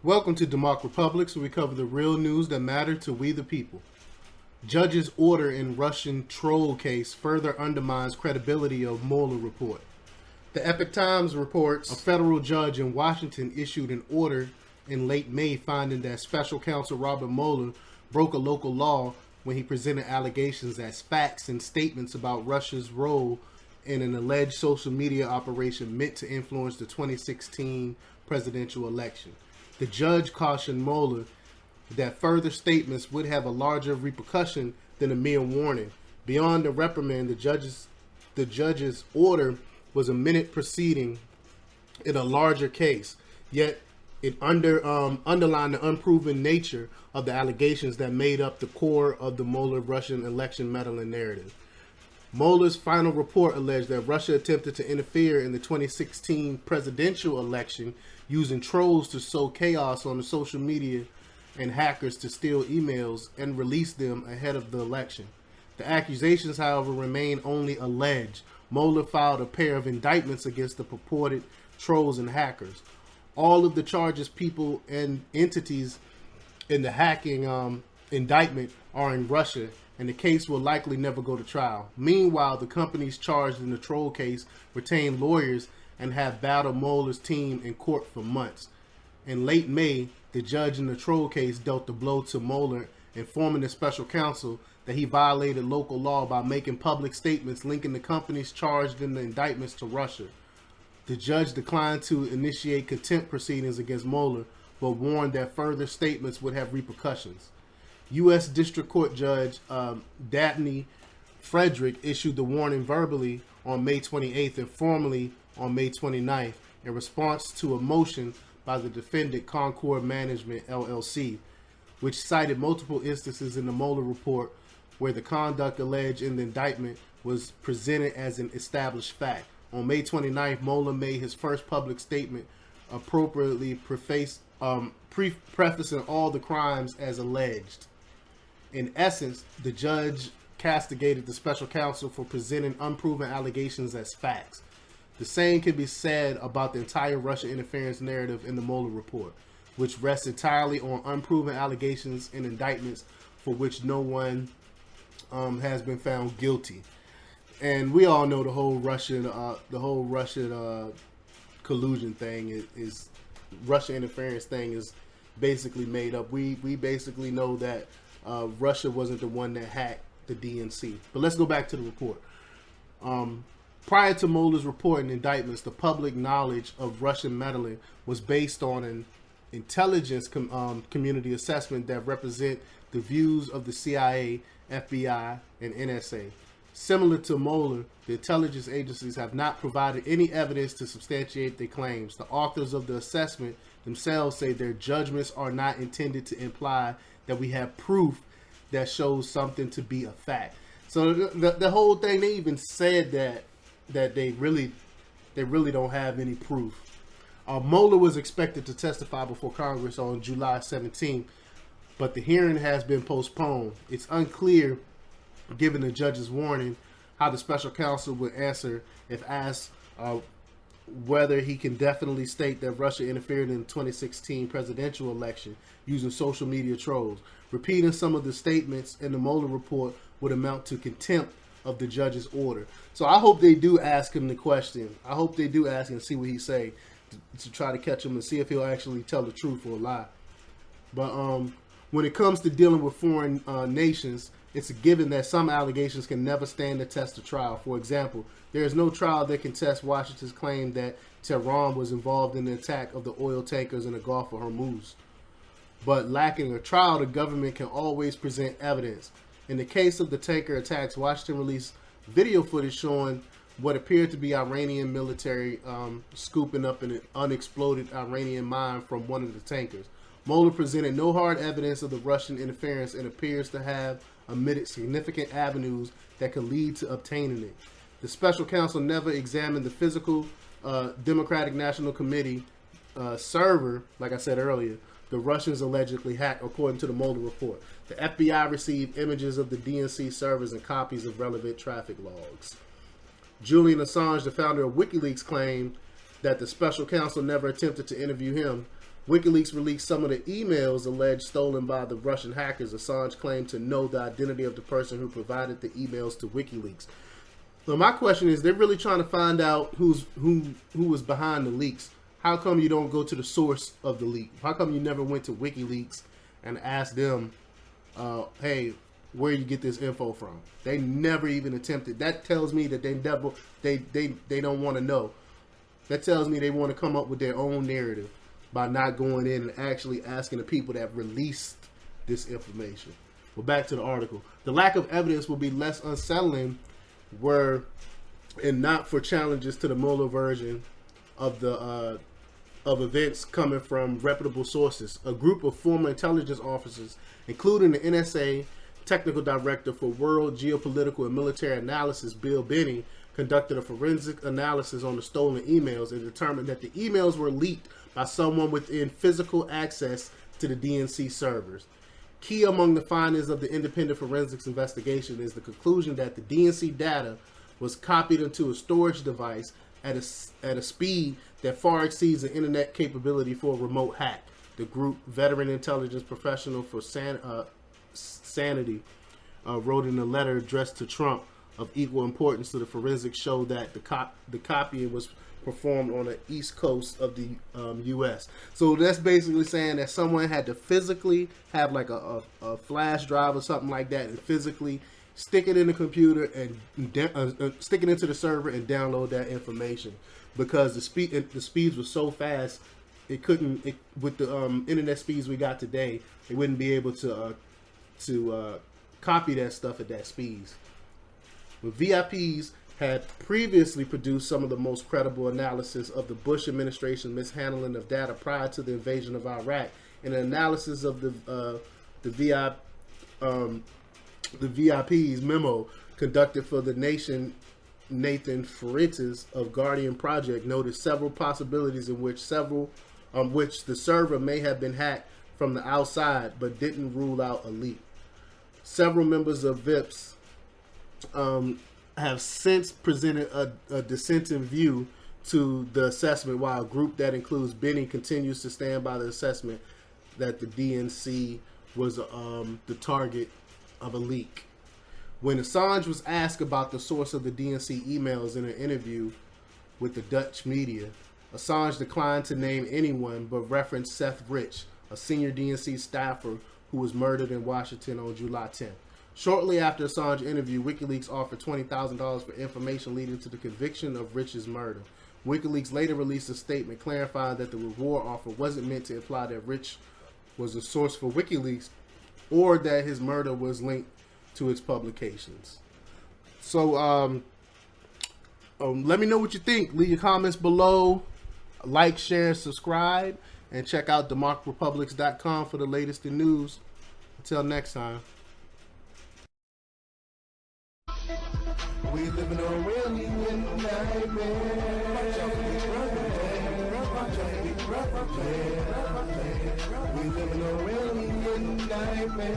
Welcome to DEMOCREPUBLIX, where we cover the real news that matter to we the people. Judge's order in Russian troll case further undermines credibility of Mueller report. The Epoch Times reports a federal judge in Washington issued an order in late May finding that special counsel Robert Mueller broke a local law when he presented allegations as facts and statements about Russia's role in an alleged social media operation meant to influence the 2016 presidential election. The judge cautioned Mueller that further statements would have a larger repercussion than a mere warning. Beyond the reprimand, the judge's order was a minute proceeding in a larger case, yet it underlined the unproven nature of the allegations that made up the core of the Mueller Russian election meddling narrative. Mueller's final report alleged that Russia attempted to interfere in the 2016 presidential election using trolls to sow chaos on the social media and hackers to steal emails and release them ahead of the election. The accusations, however, remain only alleged. Mueller filed a pair of indictments against the purported trolls and hackers. All of the charges, people, and entities in the hacking indictment are in Russia, and the case will likely never go to trial. Meanwhile, the companies charged in the troll case retain lawyers and have battled Mueller's team in court for months. In late May, the judge in the troll case dealt the blow to Mueller, informing the special counsel that he violated local law by making public statements linking the companies charged in the indictments to Russia. The judge declined to initiate contempt proceedings against Mueller, but warned that further statements would have repercussions. U.S. District Court Judge Dabney Frederick issued the warning verbally on May 28th and formally on May 29th in response to a motion by the defendant Concord Management, LLC, which cited multiple instances in the Mueller report where the conduct alleged in the indictment was presented as an established fact. On May 29th, Mueller made his first public statement, appropriately prefacing all the crimes as alleged. In essence, the judge castigated the special counsel for presenting unproven allegations as facts. The same can be said about the entire Russia interference narrative in the Mueller report, which rests entirely on unproven allegations and indictments for which no one has been found guilty. And we all know the whole Russian collusion thing is Russia interference thing is basically made up. We basically know that Russia wasn't the one that hacked the DNC. But let's go back to the report. Prior to Mueller's report and indictments, the public knowledge of Russian meddling was based on an intelligence community assessment that represent the views of the CIA, FBI, and NSA. Similar to Mueller, the intelligence agencies have not provided any evidence to substantiate their claims. The authors of the assessment themselves say their judgments are not intended to imply that we have proof that shows something to be a fact. So the whole thing, they even said that they really don't have any proof. Mueller was expected to testify before Congress on July 17th, but the hearing has been postponed. It's unclear, given the judge's warning, how the special counsel would answer if asked whether he can definitely state that Russia interfered in the 2016 presidential election using social media trolls. Repeating some of the statements in the Mueller report would amount to contempt of the judge's order. So I hope they do ask him the question. I hope they do ask him and see what he say to try to catch him and see if he'll actually tell the truth or lie. But when it comes to dealing with foreign nations, it's a given that some allegations can never stand the test of trial. For example, there is no trial that can test Washington's claim that Tehran was involved in the attack of the oil tankers in the Gulf of Hormuz. But lacking a trial, the government can always present evidence. In the case of the tanker attacks, Washington released video footage showing what appeared to be Iranian military scooping up an unexploded Iranian mine from one of the tankers. Mueller presented no hard evidence of the Russian interference and appears to have omitted significant avenues that could lead to obtaining it. The special counsel never examined the physical Democratic National Committee server, like I said earlier, the Russians allegedly hacked, according to the Mueller report. The FBI received images of the DNC servers and copies of relevant traffic logs. Julian Assange, the founder of WikiLeaks, claimed that the special counsel never attempted to interview him, WikiLeaks released some of the emails alleged stolen by the Russian hackers. Assange claimed to know the identity of the person who provided the emails to WikiLeaks. So my question is, they're really trying to find out who was behind the leaks. How come you don't go to the source of the leak? How come you never went to WikiLeaks and asked them, hey, where you get this info from? They never even attempted. That tells me that they don't want to know. That tells me they want to come up with their own narrative by not going in and actually asking the people that released this information. Well, back to the article. The lack of evidence will be less unsettling were it not for challenges to the Mueller version of the of events coming from reputable sources. A group of former intelligence officers, including the NSA Technical Director for World Geopolitical and Military Analysis, Bill Binney, conducted a forensic analysis on the stolen emails and determined that the emails were leaked by someone within physical access to the DNC servers. Key among the findings of the independent forensics investigation is the conclusion that the DNC data was copied into a storage device at a speed that far exceeds the internet capability for a remote hack. The group, veteran intelligence professional for Sanity, wrote in a letter addressed to Trump of equal importance to the forensics show that the copying was performed on the east coast of the U.S. So that's basically saying that someone had to physically have like a flash drive or something like that and physically stick it in the computer and stick it into the server and download that information, because the speeds were so fast it couldn't with the internet speeds we got today, it wouldn't be able to copy that stuff at that speeds. But VIPs had previously produced some of the most credible analysis of the Bush administration mishandling of data prior to the invasion of Iraq, and an analysis of the VIP's memo conducted for the Nation. Nathan Freitas of Guardian Project noted several possibilities in which the server may have been hacked from the outside, but didn't rule out a leak. Several members of VIPs have since presented a dissenting view to the assessment, while a group that includes Benny continues to stand by the assessment that the DNC was the target of a leak. When Assange was asked about the source of the DNC emails in an interview with the Dutch media, Assange declined to name anyone but referenced Seth Rich, a senior DNC staffer who was murdered in Washington on July 10th. Shortly after Assange's interview, WikiLeaks offered $20,000 for information leading to the conviction of Rich's murder. WikiLeaks later released a statement clarifying that the reward offer wasn't meant to imply that Rich was a source for WikiLeaks or that his murder was linked to its publications. So let me know what you think. Leave your comments below. Like, share, subscribe, and check out DEMOCREPUBLIX.com for the latest in news. Until next time. We live in a really nightmare. We live in a really nightmare.